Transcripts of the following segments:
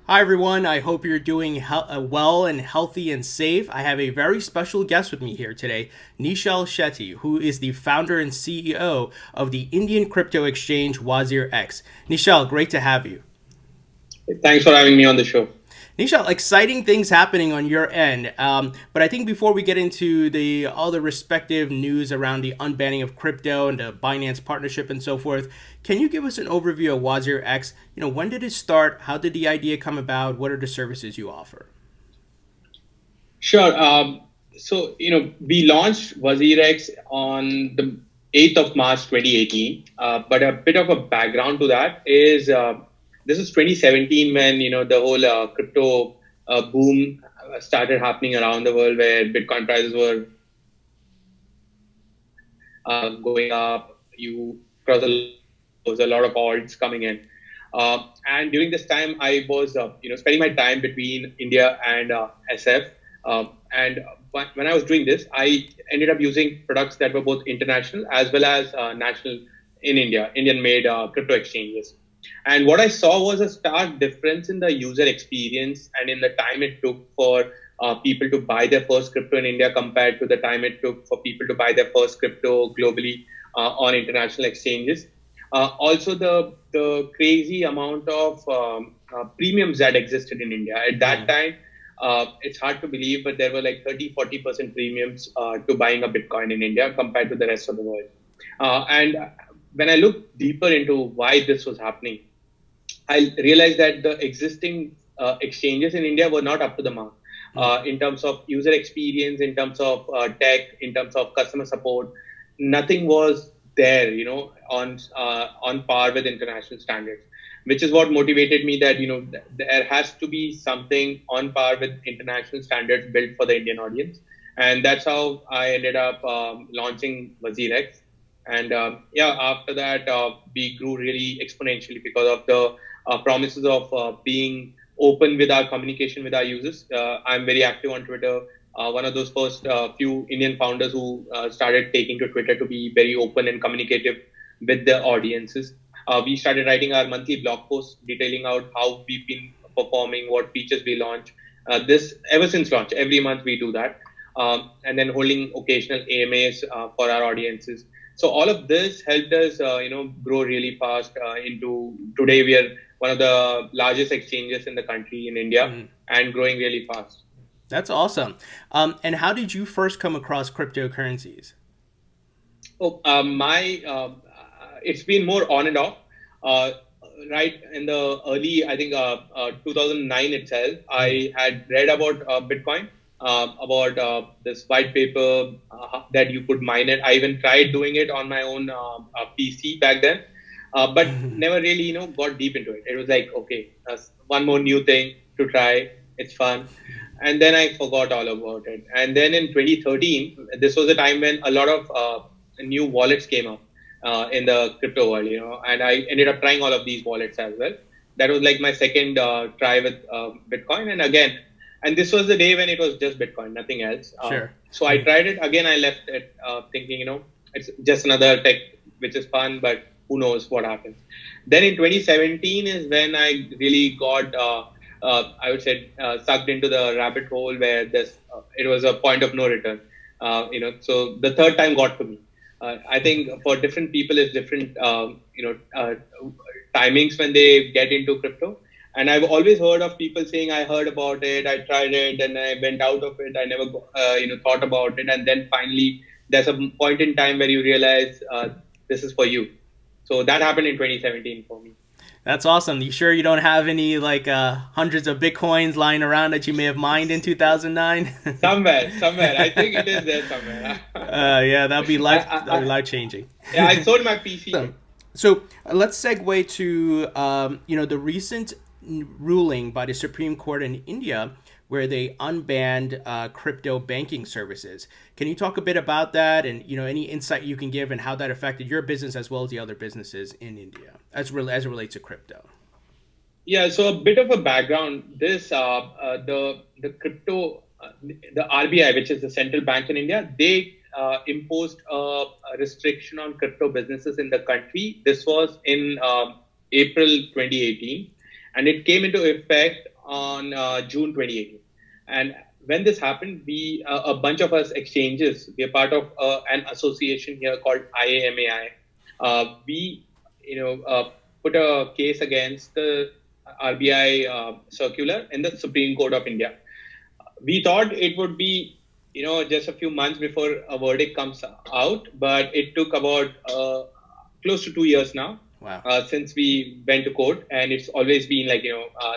Hi, everyone. I hope you're doing well and healthy and safe. I have a very special guest with me here today, Nischal Shetty, who is the founder and CEO of the Indian crypto exchange WazirX. Nischal, great to have you. Thanks for having me on the show. Nischal, exciting things happening on your end. But I think before we get into the all the respective news around the unbanning of crypto and the Binance partnership and so forth, can you give us an overview of WazirX? When did it start? How did the idea come about? What are the services you offer? Sure. We launched WazirX on the 8th of March 2018. But a bit of a background to that is this is 2017 when, the whole crypto boom started happening around the world where Bitcoin prices were going up. There was a lot of odds coming in. And during this time, I was, spending my time between India and SF. And when I was doing this, I ended up using products that were both international as well as national in India, Indian-made crypto exchanges. And what I saw was a stark difference in the user experience and in the time it took for people to buy their first crypto in India compared to the time it took for people to buy their first crypto globally on international exchanges. Also, the crazy amount of premiums that existed in India at that time. It's hard to believe, but there were like 30-40% premiums to buying a Bitcoin in India compared to the rest of the world. And when I looked deeper into why this was happening, I realized that the existing exchanges in India were not up to the mark in terms of user experience, in terms of tech, in terms of customer support. Nothing was there, on par with international standards, which is what motivated me that there has to be something on par with international standards built for the Indian audience, and that's how I ended up launching WazirX. And after that, we grew really exponentially because of the promises of being open with our communication with our users. I'm very active on Twitter. One of those first few Indian founders who started taking to Twitter to be very open and communicative with the audiences. We started writing our monthly blog posts detailing out how we've been performing, what features we launch. This ever since launch, every month we do that, and then holding occasional AMAs for our audiences. So all of this helped us, grow really fast. Into today, we are one of the largest exchanges in the country in India and growing really fast. That's awesome. And how did you first come across cryptocurrencies? Oh, it's been more on and off. Uh, right in the early, I think, 2009 itself, I had read about Bitcoin, about this white paper that you could mine it. I even tried doing it on my own PC back then, but never really, got deep into it. It was like, okay, one more new thing to try. It's fun. And then I forgot all about it. And then in 2013, this was a time when a lot of new wallets came up in the crypto world, and I ended up trying all of these wallets as well. That was like my second try with Bitcoin. And this was the day when it was just Bitcoin, nothing else. Sure. So I tried it again. I left it thinking, it's just another tech which is fun, but who knows what happens. Then in 2017 is when I really got, I would say, sucked into the rabbit hole where it was a point of no return. So the third time got to me. I think for different people, it's different, timings when they get into crypto. And I've always heard of people saying, I heard about it, I tried it, and I went out of it. I never, thought about it. And then finally, there's a point in time where you realize this is for you. So that happened in 2017 for me. That's awesome. You sure you don't have any like hundreds of bitcoins lying around that you may have mined in 2009? Somewhere. I think it is there somewhere. Yeah, I, that'd be I, life changing. yeah, I sold my PC. So let's segue to the recent ruling by the Supreme Court in India where they unbanned crypto banking services. Can you talk a bit about that and any insight you can give and how that affected your business as well as the other businesses in India as it relates to crypto? Yeah, so a bit of a background. The crypto, the RBI, which is the central bank in India, they imposed a restriction on crypto businesses in the country. This was in April 2018, and it came into effect on June 2018. And when this happened, a bunch of us exchanges, we are part of an association here called IAMAI. We, put a case against the RBI circular in the Supreme Court of India. We thought it would be, just a few months before a verdict comes out, but it took about close to 2 years now. Wow. Since we went to court, and it's always been like,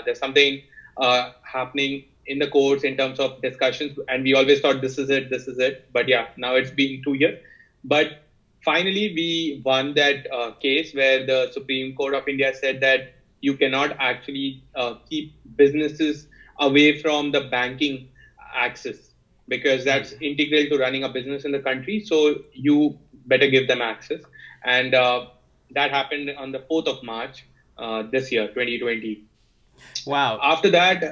there's something happening in the courts in terms of discussions, and we always thought this is it. But yeah, now it's been 2 years. But finally, we won that case where the Supreme Court of India said that you cannot actually keep businesses away from the banking access, because that's integral to running a business in the country. So you better give them access. And that happened on the 4th of March this year, 2020. Wow. After that,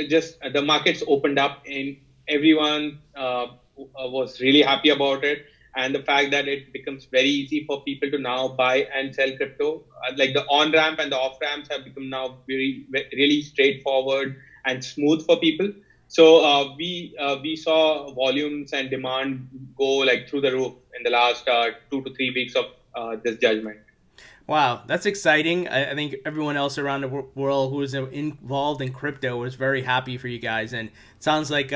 just the markets opened up, and everyone was really happy about it. And the fact that it becomes very easy for people to now buy and sell crypto, like the on ramp and the off ramps have become now really straightforward and smooth for people. So we saw volumes and demand go like through the roof in the last 2 to 3 weeks of this judgment. Wow, that's exciting. I think everyone else around the world who is involved in crypto was very happy for you guys. And it sounds like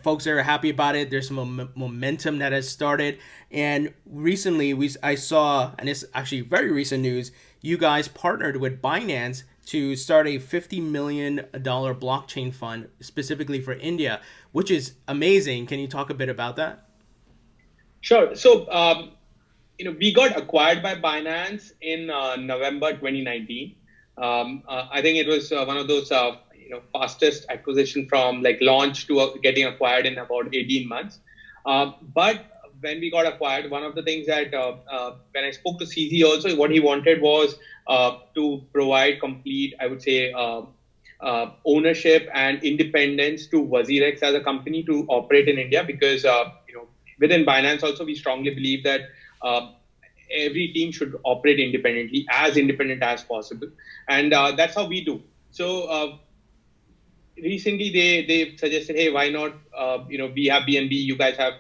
folks are happy about it. There's some momentum that has started. And recently, I saw, and it's actually very recent news, you guys partnered with Binance to start a $50 million blockchain fund specifically for India, which is amazing. Can you talk a bit about that? Sure. So, we got acquired by Binance in November 2019. I think it was one of those, fastest acquisition from like launch to getting acquired in about 18 months. But when we got acquired, one of the things that when I spoke to CZ also, what he wanted was to provide complete, I would say, ownership and independence to WazirX as a company to operate in India, because within Binance also we strongly believe that every team should operate independently, as independent as possible, and that's how we do. So recently they suggested, hey, why not? We have BNB, you guys have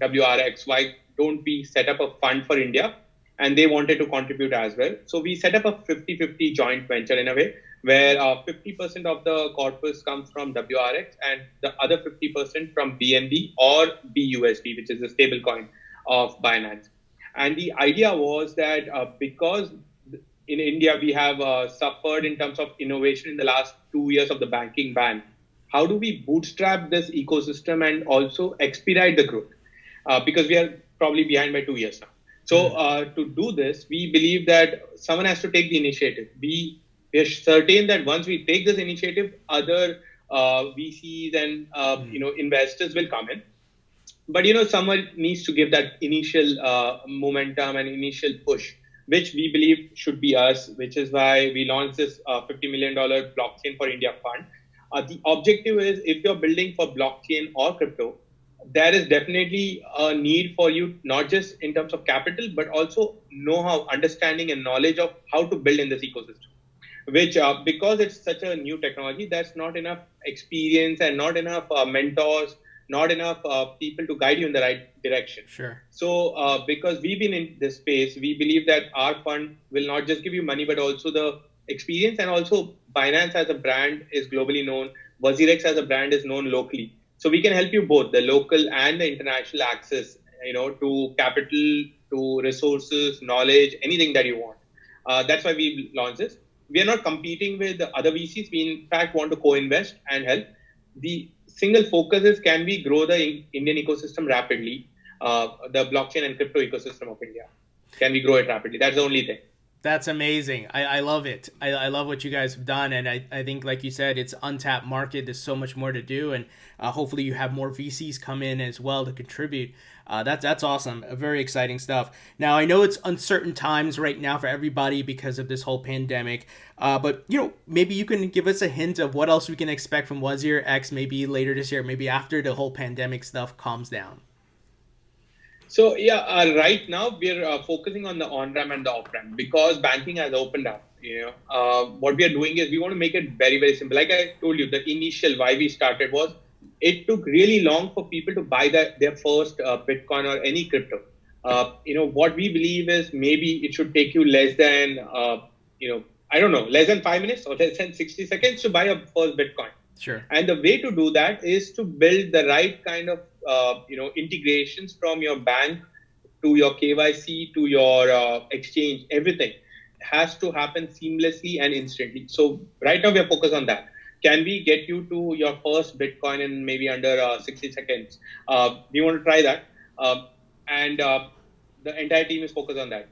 WRX. Why don't we set up a fund for India? And they wanted to contribute as well. So we set up a 50-50 joint venture in a way where 50% of the corpus comes from WRX and the other 50% from BNB or BUSD, which is the stable coin of Binance. And the idea was that because in India we have suffered in terms of innovation in the last 2 years of the banking ban, how do we bootstrap this ecosystem and also expedite the growth? Because we are probably behind by 2 years now. So to do this, we believe that someone has to take the initiative. We are certain that once we take this initiative, other VCs and investors will come in. But someone needs to give that initial momentum and initial push, which we believe should be us, which is why we launched this $50 million blockchain for India fund. The objective is, if you're building for blockchain or crypto, there is definitely a need for you, not just in terms of capital, but also know-how, understanding and knowledge of how to build in this ecosystem, which because it's such a new technology, there's not enough experience and not enough mentors, not enough people to guide you in the right direction. Sure. So because we've been in this space, we believe that our fund will not just give you money, but also the experience. And also Binance as a brand is globally known. WazirX as a brand is known locally. So we can help you both, the local and the international access, to capital, to resources, knowledge, anything that you want. That's why we launched this. We are not competing with the other VCs. We in fact want to co-invest and help. The single focus is, can we grow the Indian ecosystem rapidly, the blockchain and crypto ecosystem of India? Can we grow it rapidly? That's the only thing. That's amazing. I love it. I love what you guys have done. And I think, like you said, it's untapped market. There's so much more to do. And hopefully you have more VCs come in as well to contribute. That's awesome. Very exciting stuff. Now, I know it's uncertain times right now for everybody because of this whole pandemic. But, maybe you can give us a hint of what else we can expect from WazirX maybe later this year, maybe after the whole pandemic stuff calms down. So right now we're focusing on the on-ramp and the off-ramp because banking has opened up. What we are doing is we want to make it very, very simple. Like I told you, the initial why we started was it took really long for people to buy their first Bitcoin or any crypto. What we believe is maybe it should take you less than, I don't know, less than 5 minutes or less than 60 seconds to buy a first Bitcoin. Sure. And the way to do that is to build the right kind of, integrations from your bank to your KYC to your exchange. Everything has to happen seamlessly and instantly. So right now we are focused on that. Can we get you to your first Bitcoin in maybe under 60 seconds? We want to try that. And the entire team is focused on that.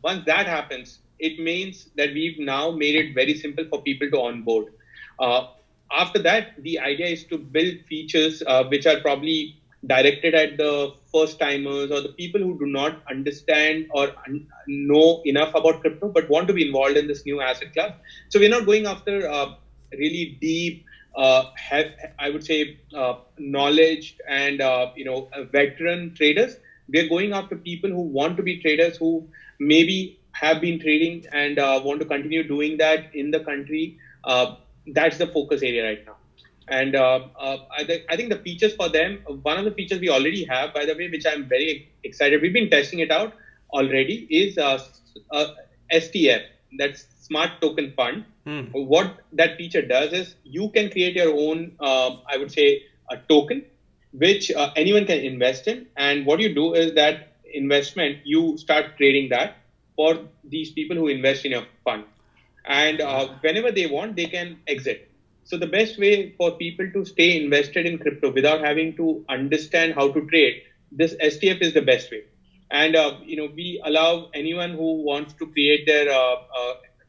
Once that happens, it means that we've now made it very simple for people to onboard. After that, the idea is to build features which are probably directed at the first timers or the people who do not understand or know enough about crypto but want to be involved in this new asset class. So we're not going after really deep, I would say, knowledge and veteran traders. We're going after people who want to be traders, who maybe have been trading and want to continue doing that in the country. That's the focus area right now. And I think the features for them, one of the features we already have, by the way, which I'm very excited, we've been testing it out already, is STF, that's Smart Token Fund. What that feature does is you can create your own, I would say, a token, which anyone can invest in. And what you do is that investment, you start trading that for these people who invest in your fund. And whenever they want, they can exit. So the best way for people to stay invested in crypto without having to understand how to trade, this STF is the best way. And we allow anyone who wants to create their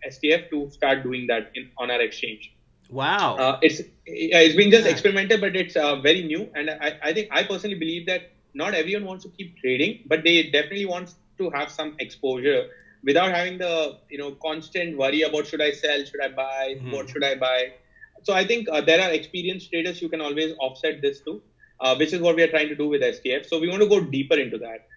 STF to start doing that on our exchange. Wow. It's been just experimental, but it's very new. And I personally believe that not everyone wants to keep trading, but they definitely want to have some exposure without having the constant worry about should I sell, should I buy, what should I buy. So I think there are experienced traders you can always offset this to, which is what we are trying to do with STF. So we want to go deeper into that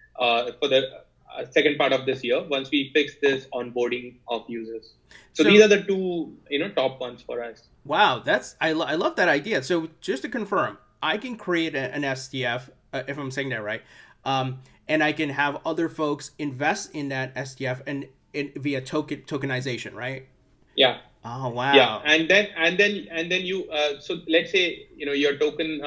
for the second part of this year once we fix this onboarding of users. So these are the two top ones for us. Wow, I love that idea. So just to confirm, I can create an STF if I'm saying that right, and I can have other folks invest in that STF and via tokenization, right? Yeah. Oh wow. Yeah, and then you so let's say your token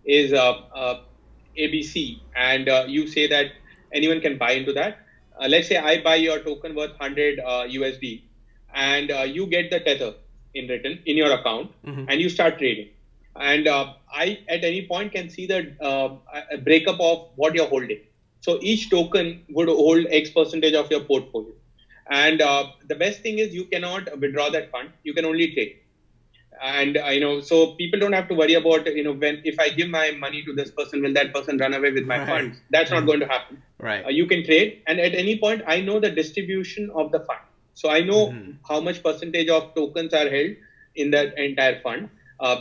is ABC, and you say that anyone can buy into that. Let's say I buy your token worth 100 USD, and you get the tether in return in your account, and you start trading. And I at any point can see the breakup of what you're holding. So each token would hold X percentage of your portfolio. And the best thing is you cannot withdraw that fund. You can only trade. And so people don't have to worry about when if I give my money to this person, will that person run away with my funds? That's not going to happen. Right. You can trade, and at any point I know the distribution of the fund. So I know how much percentage of tokens are held in that entire fund,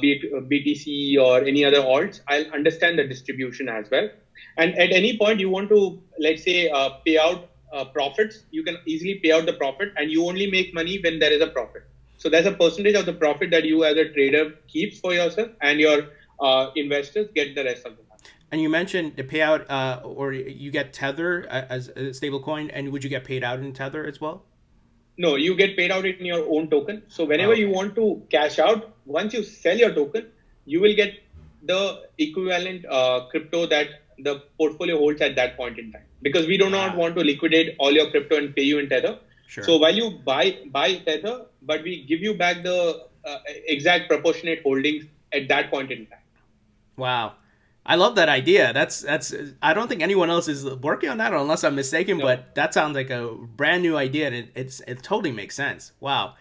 be it BTC or any other alts. I'll understand the distribution as well. And at any point you want to, let's say, pay out profits, you can easily pay out the profit, and you only make money when there is a profit. So there's a percentage of the profit that you as a trader keeps for yourself, and your investors get the rest of the money. And you mentioned the payout, or you get Tether as a stable coin, and would you get paid out in Tether as well? No, you get paid out in your own token. So whenever you want to cash out, once you sell your token, you will get the equivalent crypto that the portfolio holds at that point in time. Because we do not want to liquidate all your crypto and pay you in Tether. Sure. So while you buy Tether, but we give you back the exact proportionate holdings at that point in time. Wow. I love that idea. That's I don't think anyone else is working on that, unless I'm mistaken, but that sounds like a brand new idea, and it totally makes sense. Wow.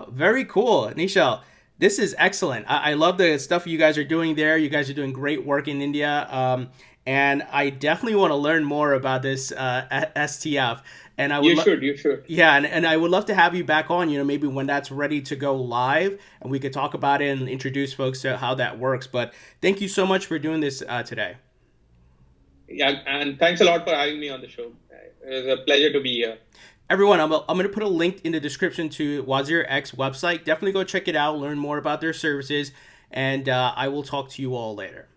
Very cool. Nischal, this is excellent. I love the stuff you guys are doing there. You guys are doing great work in India. And I definitely want to learn more about this STF. And I would you should. Yeah, and I would love to have you back on, maybe when that's ready to go live, and we could talk about it and introduce folks to how that works. But thank you so much for doing this today. Yeah, and thanks a lot for having me on the show. It was a pleasure to be here. Everyone, I'm going to put a link in the description to WazirX website. Definitely go check it out, learn more about their services, and I will talk to you all later.